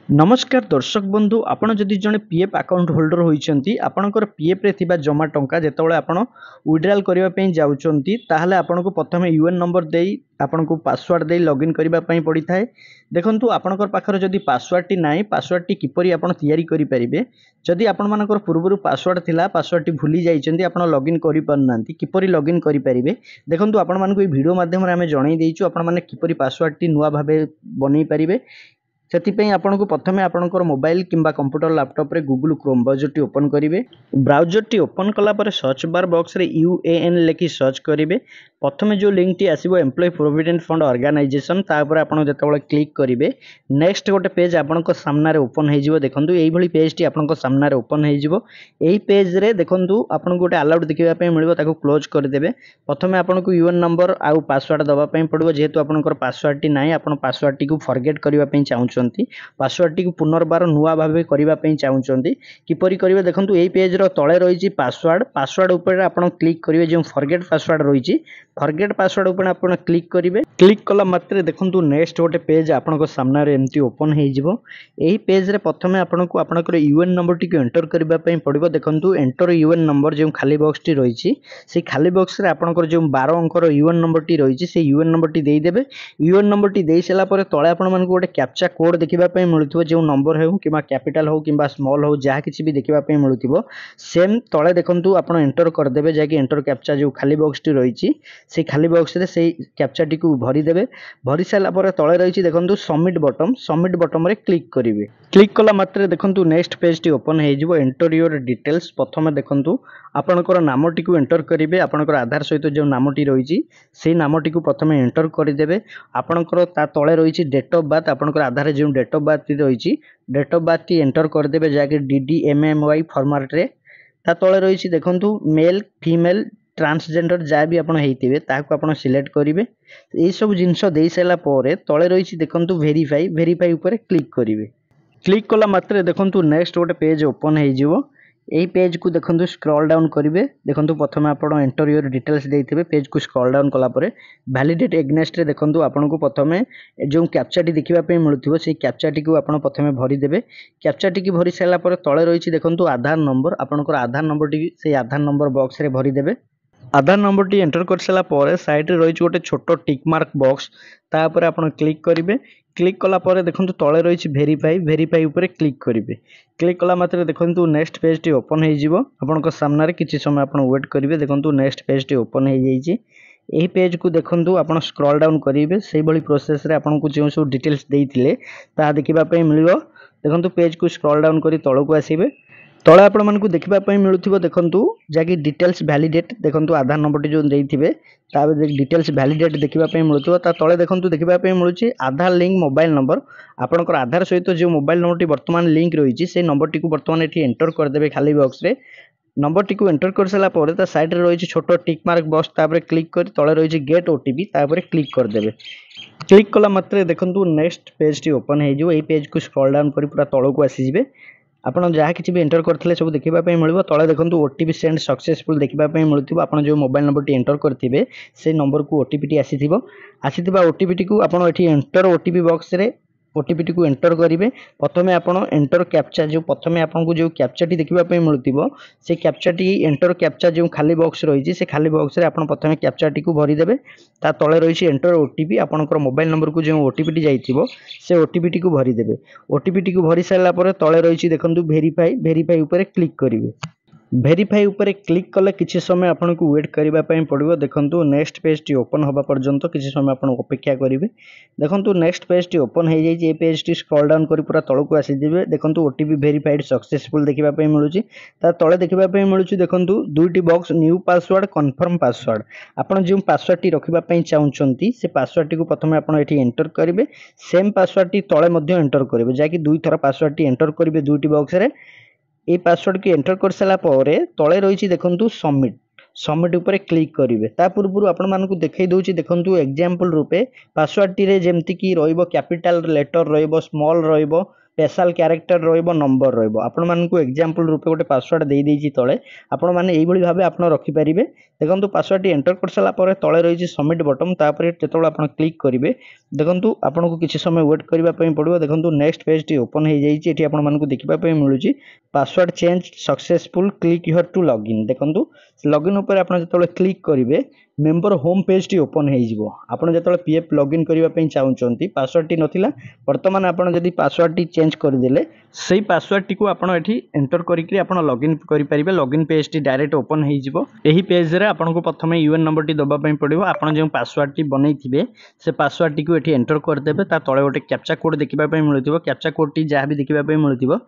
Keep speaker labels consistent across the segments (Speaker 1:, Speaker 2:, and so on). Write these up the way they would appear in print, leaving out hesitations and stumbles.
Speaker 1: नमस्कार दर्शक बंधु आपण जदि जड़े पीएफ अकाउंट होल्डर होती आपणकर पीएफ रे थिबा जमा टंका जेतेबेले आपण विड्रॉल करबा पई जाउचंती ताहले आपनको प्रथमे यूएन नंबर देई आपनको पासवर्ड देई लॉगिन करबा पई पड़ी थाए। देखंतु आपणकर पाखर जदि पासवर्ड टी नाही पासवर्ड टी किपरि आपण तयारी करि परिबे जदि आपण मानकर पूर्वरु पासवर्ड थिला पासवर्ड टी भूली जाइचंती आपण लॉगिन करि परनांती किपरि लॉगिन करि परिबे। देखंतु आपण मानको ए वीडियो माध्यम रे हमें जणाई देइछु आपण माने किपरि पासवर्ड टी नुवा भाबे बनै परिबे। से आपको प्रथम आपंकर मोबाइल किंबा कंप्यूटर लैपटॉप रे गूगल क्रोम ब्राउजर टी ओपन करेंगे। ब्राउजर टी ओपन कलापर सर्च बार बॉक्स रे यूएएन लिखि सर्च करेंगे। प्रथम जो लिंक टी आसीबो एम्प्लॉय प्रोविडेंट फंड ऑर्गेनाइजेशन तापर आपण जेतेबेले क्लिक करेंगे नेक्स्ट गोटे पेज आपनको सामने रे ओपन हो जिवो। देखंतु एई भली पेज टी आपनको सामने रे ओपन हो जिवो। एई पेज रे देखंतु आपनको गोटे अलाउड देखिबा पई मिलिबो ताको क्लोज कर देबे। प्रथम आपनको यूएन नंबर आउ पासवर्ड दबा पई पड़िबो जेहेतु आपनकर पासवर्ड टी नाही आपण पासवर्ड टी को फॉरगेट करबा पई चाहउचंती पासवर्ड टी को पुनर्बार नुआ भाबे करबा पई चाहउचंती किपरि करिवे। देखंतु एई पेज रो तळे रहिछि पासवर्ड पासवर्ड ऊपर आपण क्लिक करिवे जे फॉरगेट पासवर्ड रहिछि फॉरगेट पासवर्ड ऊपर आपण क्लिक करिवे। क्लिक कला मात्रे देखंतु नेक्स्ट गोटे पेज आपनको सामने रे एम्ति ओपन हे जिवो। एही पेज रे प्रथमे आपनको आपनकर यूएन नंबर टी को एंटर करबा पई पड़िबो। देखंतु एंटर यूएन नंबर जे खाली बॉक्स टी रहिछि से खाली बॉक्स रे आपनकर जे 12 अंकर यूएन नंबर टी रहिछि से यूएन नंबर टी देई देबे। यूएन नंबर टी देई सेला परे तळे आपण मानको गोटे कैप्चा कोड देखिबा पई मिलुथिबो जे नंबर हेउ किबा कैपिटल हो किबा स्मॉल हो जहा किछि भी देखिबा पई मिलुथिबो सेम तळे देखंतु आपण एंटर कर देबे जाके एंटर कैप्चा जो खाली बॉक्स टी रहिछि से खाली बॉक्स रे से कैप्चा टी को भरी देबे। भरी साला परे तळे रहिछि देखंतु सबमिट बटन रे क्लिक करिवे। क्लिक कला मात्रे देखंतु नेक्स्ट पेज टी ओपन हे जिवो। एंटर योर डिटेल्स प्रथमे देखंतु आपनकर नामटी को एंटर करिवे। आपनकर आधार सहित जो नामटी रहिछि से नामटी को प्रथमे एंटर करि देबे। आपनकर ता तळे रहिछि डेट ऑफ बर्थ आपनकर आधार जो डेट ऑफ बर्थ रहिछि डेट ऑफ बर्थ टी एंटर कर देबे जाके डीडीएमएमवाई फॉर्मेट रे। ता तळे रहिछि देखंतु मेल फीमेल ट्रांसजेंडर जहाँ भी आपण हेइतिबे ताको आपण सिलेक्ट करिवे। एई सब जिंस देई सैला परे तळे रहिछि देखंतु वेरीफाई ऊपर क्लिक करिवे। क्लिक कला मात्रे देखंतु नेक्स्ट गोटे पेज ओपन हे जिवो। एई पेज को देखंतु स्क्रॉल डाउन करिवे। देखंतु प्रथमे आपण एंटर योर डिटेल्स देइथिबे पेज को स्क्रॉल डाउन कला परे वैलिडेट एग्नेस्ट रे देखंतु आपण को प्रथमे जो कैप्चा टी देखिबा पे मिलुथिबो से कैप्चा टी को आपण प्रथमे भरि देबे। कैप्चा टी की भरि सैला परे तळे रहिछि देखंतु आधार नंबर आपणकर आधार नंबर टी से आधार नंबर बॉक्स रे भरि देबे। आधार नंबर टी एंटर कर सारा पर साइड रे रही गोटे छोट टिक मार्क बॉक्स तापर आपण क्लिक करेंगे। क्लिक कला पर देखंतु तळे रही वेरीफाई ऊपर क्लिक करेंगे। क्लिक कला मात्रे देखंतु नेक्स्ट पेज टी ओपन हो जिवो। आपनक सामने किछि समय आपण वेट करेंगे। देखंतु नेक्स्ट पेज टी ओपन हो जाइछि। एही पेज को देखंतु आपण स्क्रॉल डाउन करेंगे। सेही भली प्रोसेस रे आपण को जो सब डिटेल्स देइथिले ता देखिबा पई मिलिबो। देखंतु पेज को स्क्रॉल डाउन करी तळକୁ आसीबे। तले आपण मानकु देखिबा पई मिलुथिबो देखंतु जाकी डिटेल्स वैलिडेट देखंतु आधार नंबर टी जो देइथिबे ता डिटेल्स वैलिडेट देखिबा पई मिलुथिबो। ता तळे देखंतु देखिबा पई मिलुछि आधार लिंक मोबाइल नंबर आपनकर आधार सहित जो मोबाइल नंबर टी वर्तमान लिंक रहिछि से नंबर टी को वर्तमान एठी एंटर कर देबे खाली बॉक्स रे। नंबर टी को एंटर कर साला परे ता साइड रे रहिछि छोट टिक मार्क बॉक्स तापर क्लिक कर तळे रहिछि गेट ओटीपी तापर क्लिक कर देबे। क्लिक कला मात्रे देखंतु नेक्स्ट पेज टी ओपन हे जो। एई पेज को स्क्रॉल डाउन करी पूरा तळକୁ आसी जिवे। आपण जहाँ किसी भी एंटर करथिले सब देखिबा पई मिलिबो। तळे देखंतु ओटीपी सेंड सक्सेसफुल देखिबा पई मिलुथिबो। आपण जो मोबाइल नंबर टी एंटर करथिबे से नंबर को ओटीपी टी आसीथिबा ओटीपी टी को आपण एठी एंटर ओटीपी बॉक्स रे ओटीपी टी को एंटर करिवे। प्रथमे आपण एंटर कैप्चा जो प्रथमे आपण को जो कैप्चा टी देखिबा पई मिलुथिबो से कैप्चा टी एंटर कैप्चा जो खाली बॉक्स रहिछि से खाली बॉक्स रे आपण प्रथमे कैप्चा टी को भरि देबे। ता तळे रहिछि एंटर ओटीपी आपणकर मोबाइल नंबर को जो ओटीपी टी जाइथिबो से ओटीपी टी को भरि देबे। ओटीपी टी को भरि सारला परे तळे रहिछि देखंतु वेरीफाई ऊपर क्लिक करिवे। वेरीफाई ऊपर क्लिक कले किछि समय आपन को वेट करबा पई पड़िबो। देखंतु नेक्स्ट पेज टी ओपन होबा पर्यंत किछि समय आपन अपेक्षा करिवे। देखंतु नेक्स्ट पेज टी ओपन हे जाई जे पेज टी स्क्रॉल डाउन करी पूरा तळକୁ आसी दिबे। देखंतु ओटीपी वेरीफाइड सक्सेसफुल देखिबा पई मिलुची। ता तळे देखिबा पई मिलुची देखंतु दुईटी box new password confirm password आपन जो पासवर्ड टी रखिबा पई चाहुचंती से पासवर्ड टी को प्रथमे आपन एठी एंटर करिवे। सेम पासवर्ड टी तळे मध्ये एंटर करिवे जाकी दुई थरा पासवर्ड टी एंटर करिवे दुईटी बॉक्स रे। ए पासवर्ड की एंटर कर साला परे तळे रहिछि देखंतु सबमिट ऊपर क्लिक करिवे। ता पूर्व आपण मानकु देखै दउछि देखंतु एग्जांपल रूपे पासवर्ड टी रे जेमति की रहइबो कैपिटल लेटर रहइबो स्मॉल रहइबो स्पेशल क्यारेक्टर रहिबो नंबर रहिबो आपण मानकु एग्जांपल रूपे गोटे पासवर्ड देई देइछि तळे आपण माने एई भली भाबे आपण रखि परिबे देखंतु पासवर्ड टी एंटर कर सला परे तळे रहिछि सबमिट बटन तापरे जेतोळे आपण क्लिक करिवे देखंतु आपनको किछि समय वेट करिबा पई पड़िबो देखंतु नेक्स्ट पेज टी ओपन हे जाइछि एठी आपण मानकु देखिबा पई मिलुछि password change successful click here to login देखंतु लॉगिन ऊपर आपण जेतोळे क्लिक करिवे मेंबर होम पेज टी ओपन हे जिवो आपण जेतोळे पीएफ लॉगिन करिबा पई चाहुचंती पासवर्ड टी नथिला वर्तमान आपण जदी पासवर्ड टी चेंज कर देले सेही पासवर्ड टी को आपण एठी एंटर करिकरी आपण लॉगिन करि परिबे लॉगिन पेज टी डायरेक्ट ओपन हे जिवो एही पेज रे आपण को प्रथमे यूएन नंबर टी दबा पई पड़िबो आपण जे पासवर्ड टी बनै थिबे से पासवर्ड टी को एठी एंटर कर देबे ता तळे गोटे कैप्चा कोड देखिबा पई मिलुथिबो कैप्चा कोड टी जहा भी देखिबा पई मिलुथिबो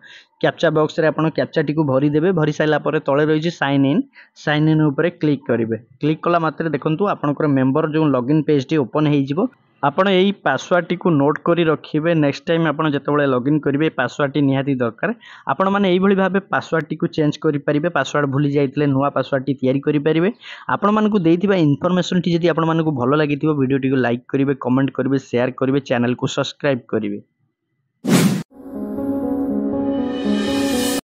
Speaker 1: कैप्चा बॉक्स रे आपण कैप्चा टी को भरी देबे भरी साइला परे तळे रहिछि साइन इन ऊपर क्लिक करिवे क्लिक कला मात्रे देखंतु आपनकर मेंबर जो लॉगिन पेज टी ओपन हे जिवो आपण एई पासवर्ड टी को नोट करी रखिबे नेक्स्ट टाइम आपण जेतेबेले लॉगिन करिवे पासवर्ड टी निहाती दरकार आपण माने एई भली भाबे पासवर्ड टी को चेंज करि परिबे पासवर्ड भूली जाइतले नुवा पासवर्ड टी तयारी करि परिबे आपण मानकु देइथिबा इन्फॉर्मेशन टी जदी आपण मानकु भलो लागिथिबो वीडियो टी को लाइक करिवे कमेंट करिवे शेयर करिवे चैनल को सब्सक्राइब करिवे।